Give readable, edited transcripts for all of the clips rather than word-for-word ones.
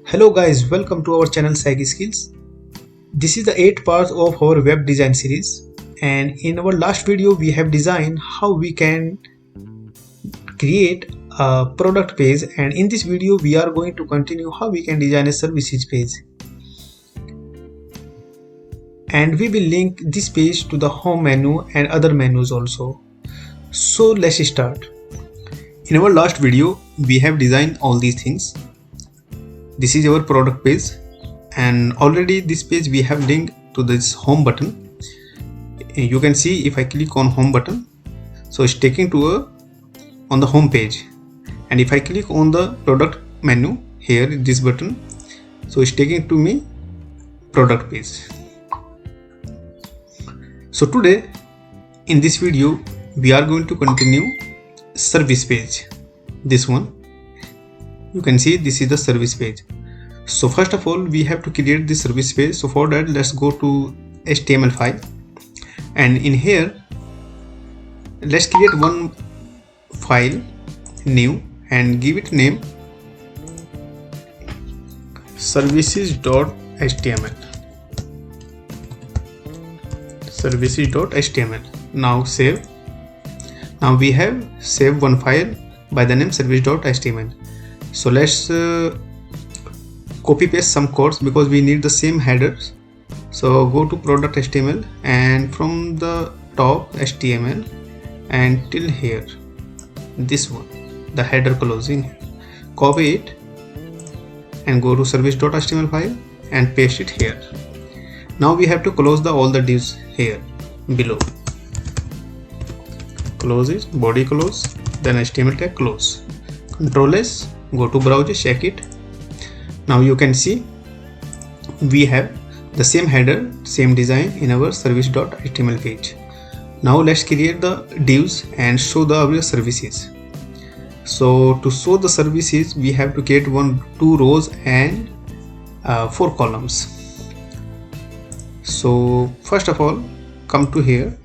Hello guys, welcome to our channel Sagi Skills. This is the 8th part of our web design series, and in our last video we have designed how we can create a product page, and in this video we are going to continue how we can design a services page. And we will link this page to the home menu and other menus also. So let's start. In our last video we have designed all these things. This is our product page, and already this page we have linked to this home button. You can see if I click on home button, so it's taking to on the home page, and if I click on the product menu here, this button, so it's taking to me product page. So today in this video we are going to continue service page. This one, you can see this is the service page. So first of all we have to create this service page. So for that, let's go to HTML file, and in here let's create one file, new, and give it name services.html. services.html. Now save. Now we have saved one file by the name service.html. So let's copy paste some codes because we need the same headers. So go to product.html, and from the top HTML and till here, this one, the header closing, copy it and go to service.html file and paste it here. Now we have to close all the divs here below. Close it, body close, then HTML tag close. Ctrl S, go to browser, check it. Now you can see we have the same header, same design in our service.html page. Now let's create the divs and show our services. So to show the services we have to create 2 rows and 4 columns. So first of all, come to here.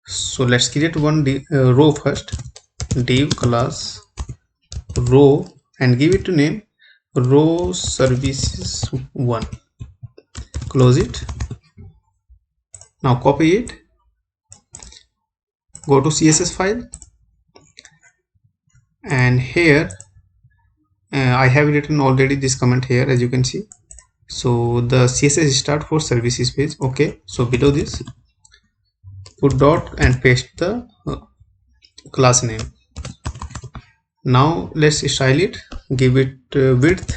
So let's create one row first, div class row, and give it to name row services 1. Close it. Now copy it, go to CSS file, and here I have written already this comment here, as you can see. So the CSS start for services page. Okay, so below this put dot and paste the class name. Now let's style it, give it width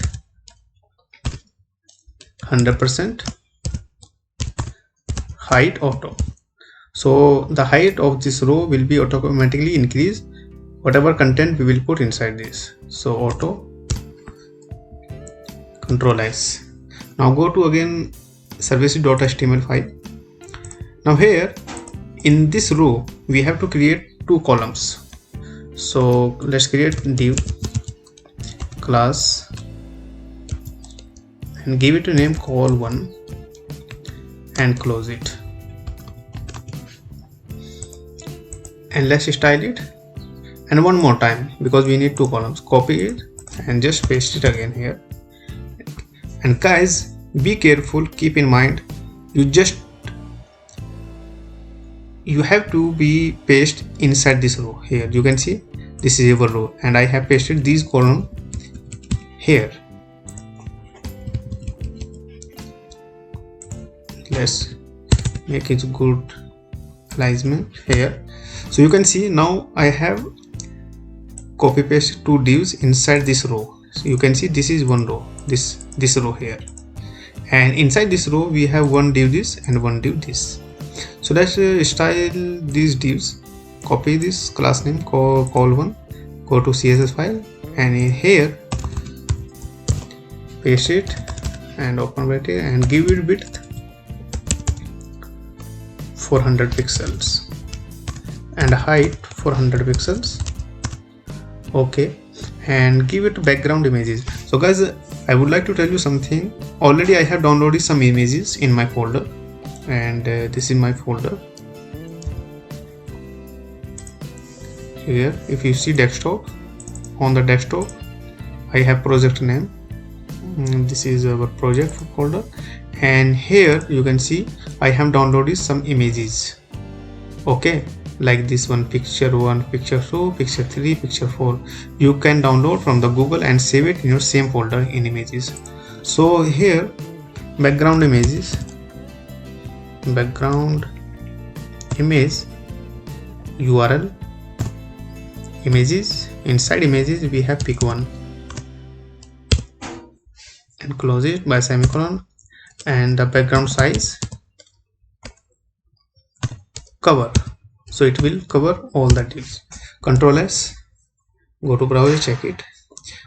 100%, height auto. So the height of this row will be automatically increase whatever content we will put inside this. So auto, Ctrl S. Now go to again services.html file. Now here in this row we have to create 2 columns. So let's create div class and give it a name call1 and close it, and let's style it. And one more time, because we need 2 columns, copy it and just paste it again here. And guys, be careful, keep in mind, you have to be paste inside this row. Here you can see this is our row, and I have pasted these column here. Let's make it good alignment here. So you can see now I have copy paste 2 divs inside this row. So you can see this is one row, this row here, and inside this row we have one div this and one div this. So let's style these divs. Copy this class name call1, go to CSS file, and in here paste it and open bracket and give it width 400 pixels and height 400 pixels. Okay, and give it background images. So guys, I would like to tell you something. Already I have downloaded some images in my folder, and this is my folder. Here if you see desktop, on the desktop I have project name. This is our project folder, and here you can see I have downloaded some images. Okay, like this one, picture 1, picture 2, picture 3, picture 4. You can download from the Google and save it in your same folder in images. So here background images, background image URL, images. Inside images we have pick one and close it by semicolon, and the background size cover, so it will cover all the details. Control S, go to browser, check it.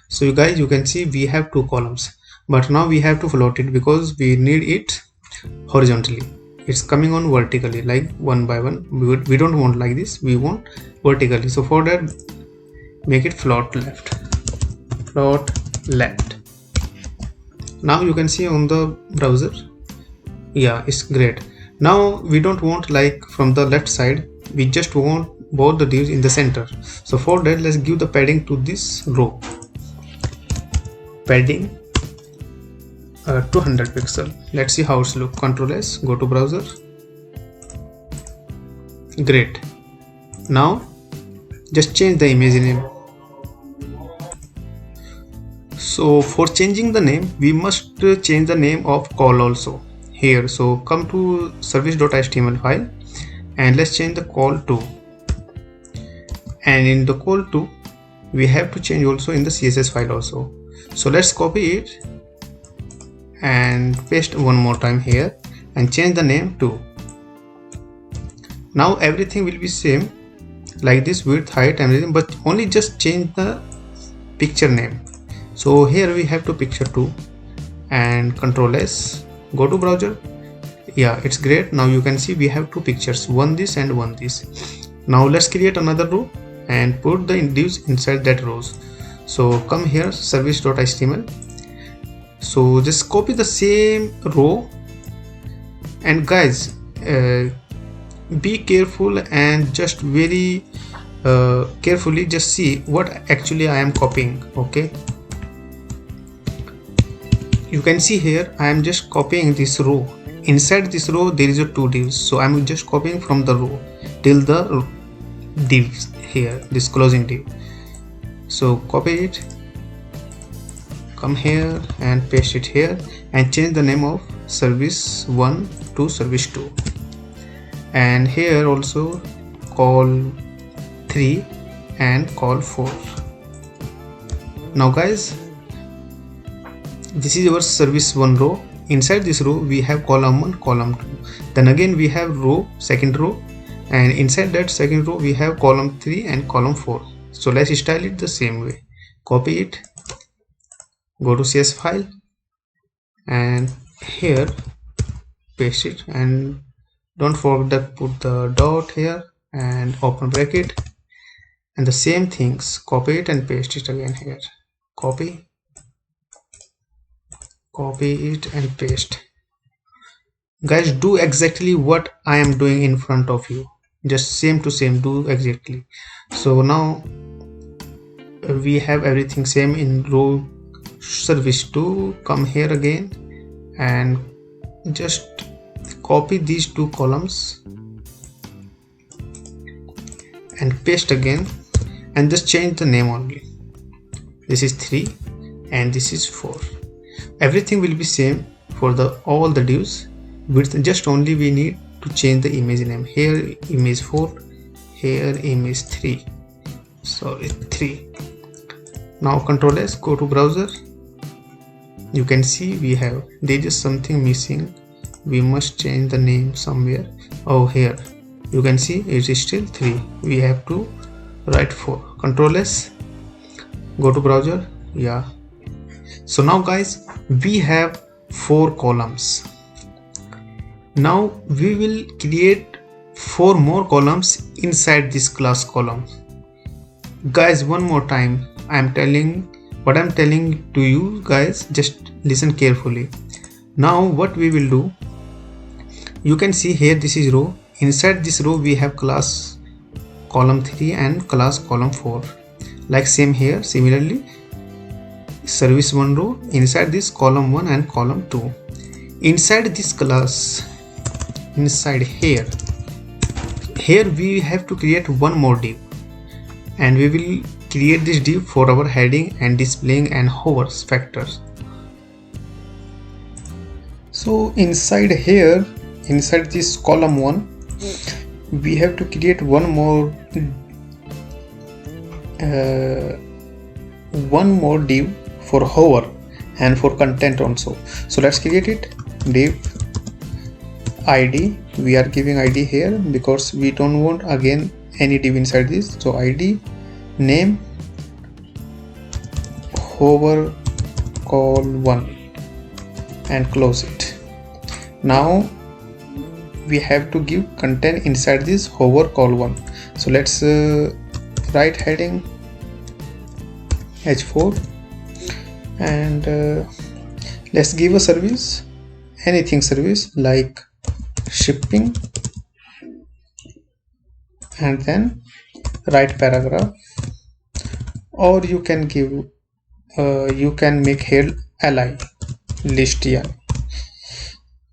So you guys, you can see we have two columns, but now we have to float it because we need it horizontally. It's coming on vertically like one by one. We don't want like this, we want vertically. So for that, make it float left, float left. Now you can see on the browser, yeah, it's great. Now we don't want like from the left side, we just want both the divs in the center. So for that, let's give the padding to this row, padding 200 pixel. Let's see how it's look. Control S, go to browser. Great. Now just change the image name. So for changing the name, we must change the name of call also here. So come to service.html file and let's change the call to, and in the call to we have to change also in the CSS file also. So let's copy it and paste one more time here and change the name to. Now everything will be same like this, width, height, everything, but only just change the picture name. So here we have to picture 2 and Control S, go to browser. Yeah, it's great. Now you can see we have two pictures, one this and one this. Now let's create another row and put the divs inside that rows. So come here, service.html. So just copy the same row, and guys, be careful and just very carefully just see what actually I am copying. Okay, you can see here I am just copying this row. Inside this row there is a two divs, so I am just copying from the row till the divs here, this closing div. So copy it, come here and paste it here and change the name of service 1 to service 2, and here also call 3 and call 4. Now guys, this is our service 1 row. Inside this row we have column 1, column 2, then again we have row, second row, and inside that second row we have column 3 and column 4. So let's style it the same way. Copy it, go to CS file and here paste it, and don't forget to put the dot here and open bracket, and the same things, copy it and paste it again here. Copy it and paste. Guys, do exactly what I am doing in front of you, just same to same, do exactly. So now we have everything same in row service 2. Come here again and just copy these two columns and paste again, and just change the name only. This is 3 and this is 4. Everything will be same for the all the divs, with just only we need to change the image name. Here image 4, here image 3, sorry 3. Now Control S, go to browser. You can see we have, there is something missing, we must change the name somewhere. Oh, here you can see it is still 3, we have to write 4. Control S, go to browser. Yeah, so now guys, we have 4 columns. Now we will create 4 more columns inside this class column. Guys, one more time, I am telling what I am telling to you guys, just listen carefully. Now what we will do, you can see here this is row. Inside this row we have class column 3 and class column 4, like same here. Similarly service 1 row, inside this column 1 and column 2. Inside this class, inside here we have to create one more div, and we will create this div for our heading and displaying and hover factors. So inside here, inside this column 1, we have to create one more div for hover and for content also. So let's create it. Div id, we are giving id here because we don't want again any div inside this. So id, name, hover call 1 and close it. Now we have to give content inside this hover call 1. So let's write heading h4 and let's give a service, anything service like shipping, and then write paragraph, or you can give you can make here li list li,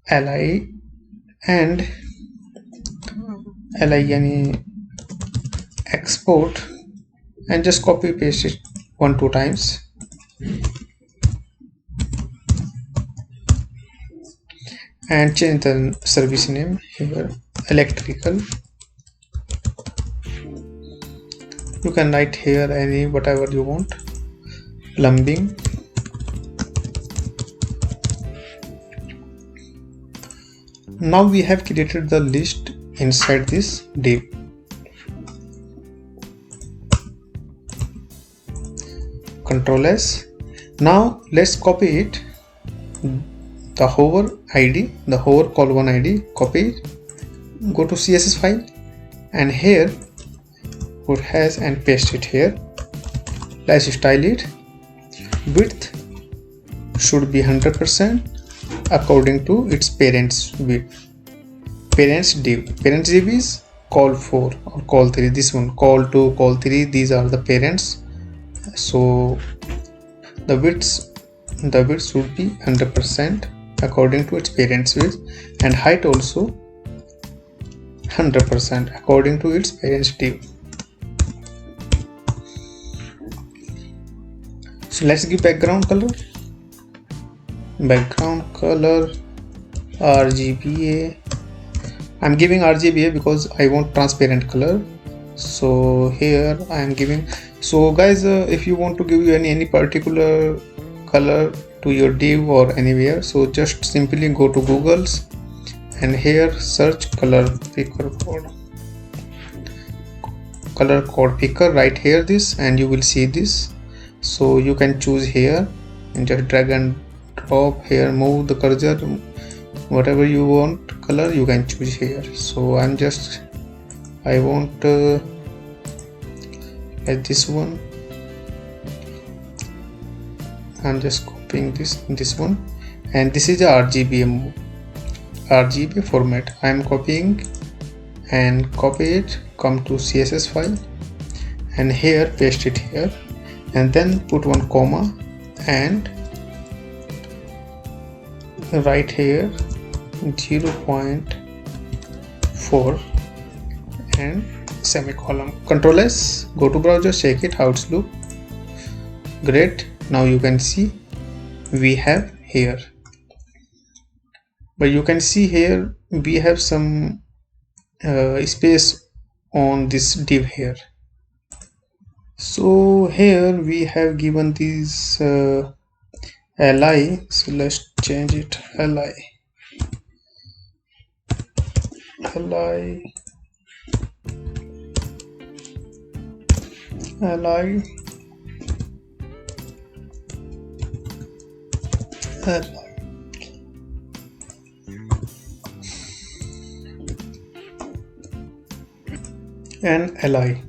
and li yani export, and just copy paste it 1-2 times. And change the service name here, electrical. You can write here any whatever you want, plumbing. Now we have created the list inside this div. Control S. Now let's copy it, the hover id, the hover call 1 id, copy it, go to CSS file, and here put hash and paste it here. Let's style it. Width should be 100% according to its parents width. Parents div is call 4 or call 3, this one call 2, call 3, these are the parents. So the width should be 100% according to its parents width, and height also 100% according to its parents div. So let's give background color. RGBA. I'm giving RGBA because I want transparent color. So here I am giving. So guys, if you want to give any particular color to your div or anywhere, so just simply go to Google's and here search color picker picker, write here this and you will see this. So you can choose here and just drag and drop here, move the cursor, whatever you want color you can choose here. So I want at this one, I'm just copying this one, and this is the RGBA format. I am copying and copy it, come to CSS file and here paste it here, and then put one comma and write here 0.4 and semicolon. Control S, go to browser, check it how it's look. Great. Now you can see we have here, but you can see here we have some space on this div here. So here we have given these li, so let's change it li and li.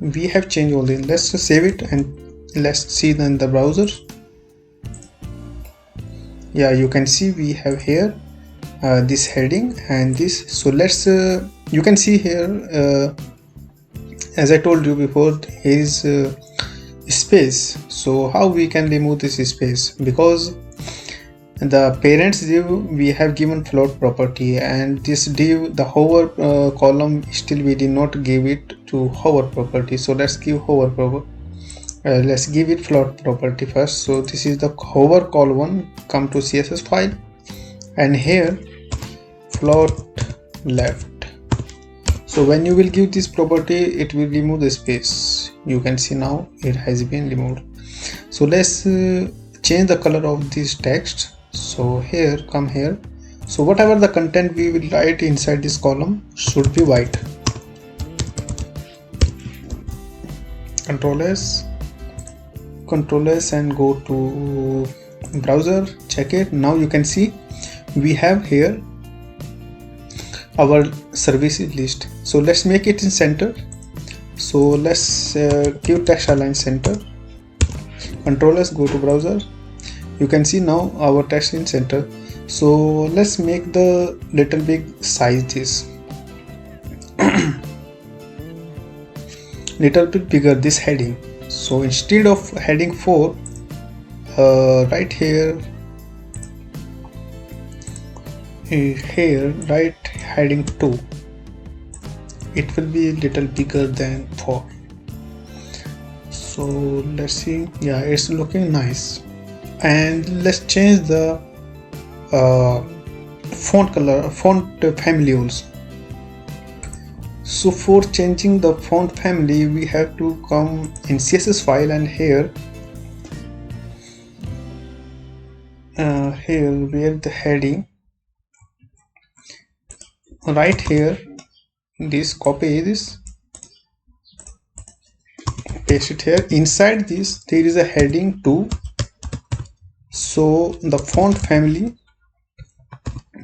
We have changed all this. Let's just save it and let's see in the browser. Yeah, you can see we have here this heading and this. So let's you can see here as I told you before, here is space. So how we can remove this space? Because the parents div we have given float property, and this div the hover column still we did not give it to hover property. So let's give hover property. Let's give it float property first. So this is the hover column. Come to CSS file, and here float left. So when you will give this property, it will remove the space. You can see now it has been removed. So let's change the color of this text. So here, come here. So whatever the content we will write inside this column should be white. Control S and go to browser, check it. Now you can see we have here our services list. So let's make it in center. So let's give text align center. Control S, go to browser. You can see now our text in center. So let's make the little big size this little bit bigger, this heading. So instead of heading 4, right here write heading 2. It will be a little bigger than 4. So let's see. Yeah, it's looking nice. And let's change the font color, font family also. So for changing the font family, we have to come in CSS file, and here where the heading, right here, this copy this, paste it here. Inside this there is a heading 2. So the font family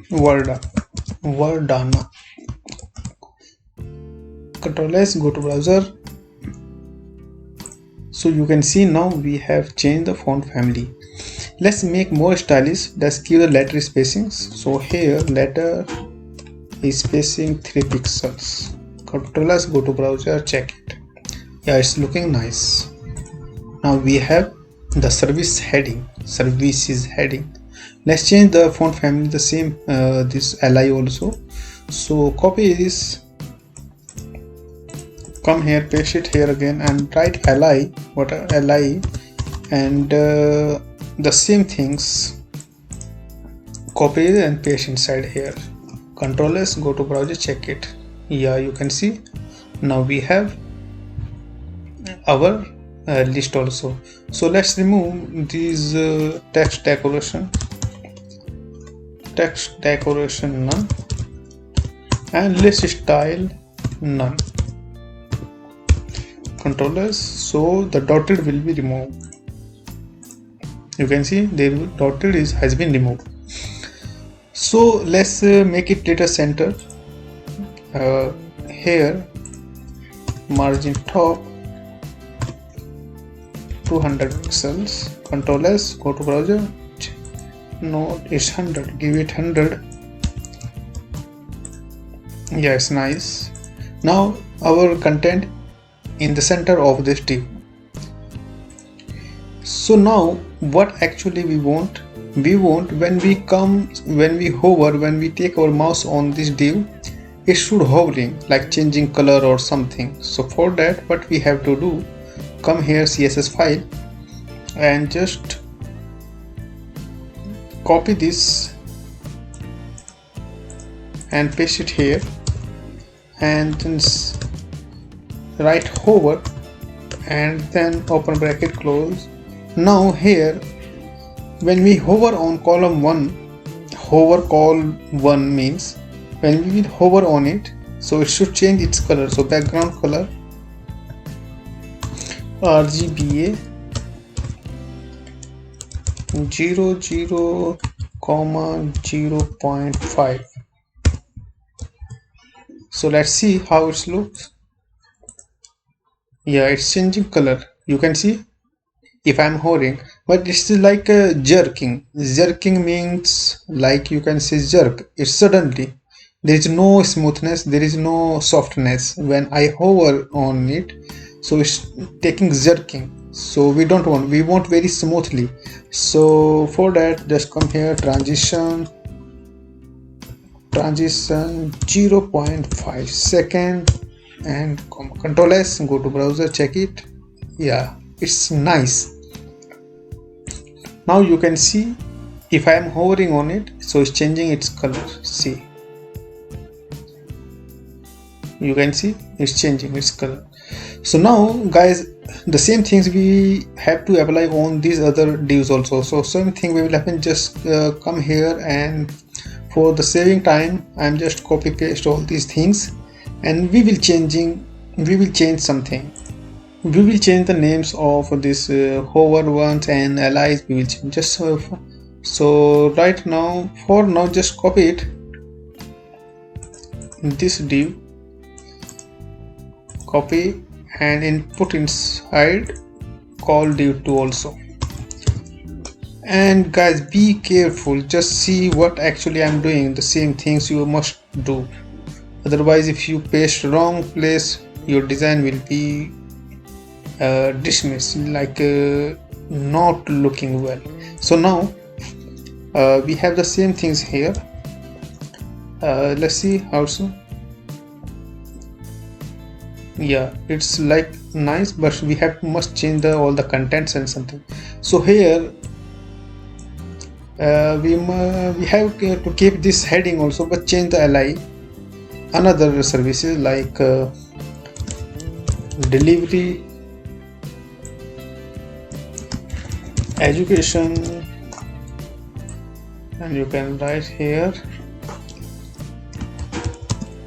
Verdana. Control S, go to browser. So you can see now we have changed the font family. Let's make more stylish. Let's give the letter spacings. So here letter is spacing 3 pixels. Control S, go to browser, check it. Yeah, it's looking nice. Now we have the services heading. Let's change the font family, the same this li also. So copy this, come here, paste it here again, and write li, and the same things copy and paste inside here. Control S, go to browser, check it. Yeah, you can see now we have our list also. So let's remove these text decoration none, and list style none. Control S, so the dotted will be removed. You can see the dotted has been removed. So let's make it data center. Here margin top 200 pixels. Control S, go to browser. No, it's 100. Give it 100. Yes, nice. Now our content in the center of this div. So now what actually we want when we hover, when we take our mouse on this div, it should hovering like changing color or something. So for that, what we have to do, come here, CSS file, and just copy this and paste it here, and then write hover, and then open bracket, close. Now here when we hover on column 1, hover call 1 means when we will hover on it, so it should change its color. So background color RGBA 00,0.5. So let's see how it looks. Yeah, it's changing color. You can see if I'm hovering, but it's like a jerking. Jerking means like you can say jerk. It's suddenly. There is no smoothness, there is no softness when I hover on it, so it's taking jerking. so we don't want, we want very smoothly. So for that, just come here, transition 0.5 second, and Control S, go to browser, check it. Yeah, it's nice. Now you can see if I am hovering on it, so it's changing its color. See, you can see it's changing its color. So now guys, the same things we have to apply on these other divs also. So same thing we will happen, just come here, and for the saving time I'm just copy paste all these things, and we will change something. We will change the names of this hover ones and allies. We will change just so right now, for now, just copy it, this div, copy and input inside call div2 also. And guys, be careful, just see what actually I'm doing. The same things you must do, otherwise if you paste wrong place, your design will be dismissed, like not looking well. So now we have the same things here. Let's see how soon. Yeah, it's like nice, but we must change all the contents and something. So here we have to keep this heading also, but change the li another services like delivery, education, and you can write here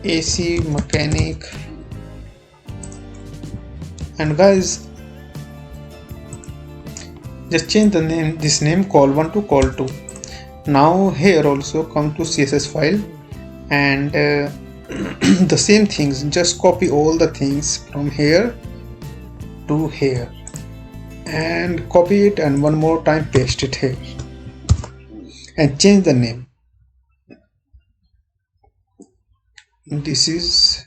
AC mechanic. And guys, just change the name, this name call1 to call2. Now here also come to CSS file, and the same things, just copy all the things from here to here, and copy it, and one more time paste it here, and change the name. This is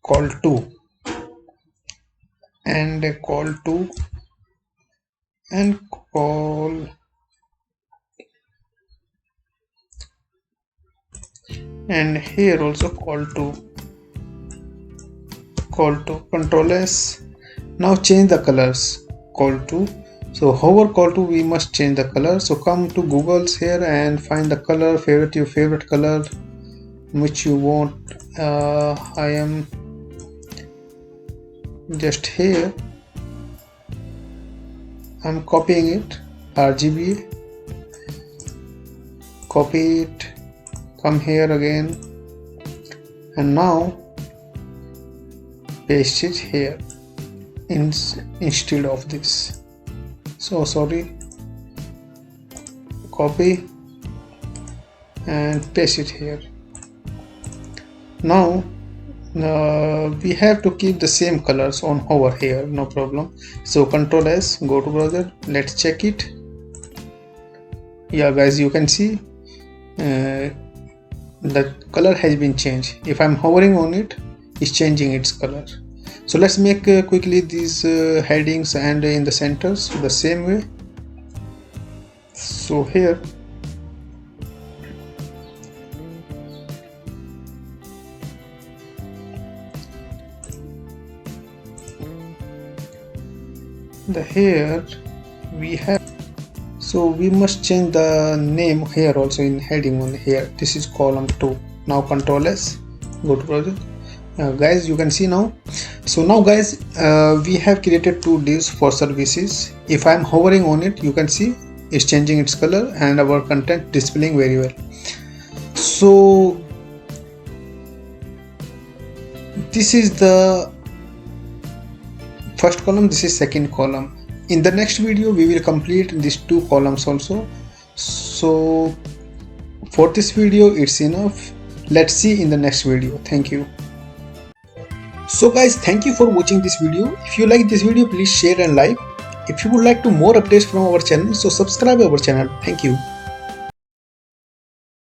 call2 and call2 and call, and here also call2. Control S. Now change the colors, call2. So hover call2, we must change the color. So come to Google's here and find the color, your favorite color which you want. I am just here, I'm copying it, RGB, copy it, come here again, and now paste it here instead of this. So sorry, copy and paste it here. Now we have to keep the same colors on over here, no problem. So Control S, go to browser, let's check it. Yeah guys, you can see the color has been changed. If I'm hovering on it, it's changing its color. So let's make quickly these headings and in the centers the same way. So here we have, so we must change the name here also in heading on here. This is column 2. Now Control S, go to browser. Guys, you can see now. So now guys, we have created 2 divs for services. If I'm hovering on it, you can see it's changing its color and our content displaying very well. So this is the first column, this is second column. In the next video we will complete these 2 columns also. So for this video it's enough. Let's see in the next video. Thank you. So guys, thank you for watching this video. If you like this video, please share and like. If you would like to more updates from our channel, so subscribe our channel. Thank you.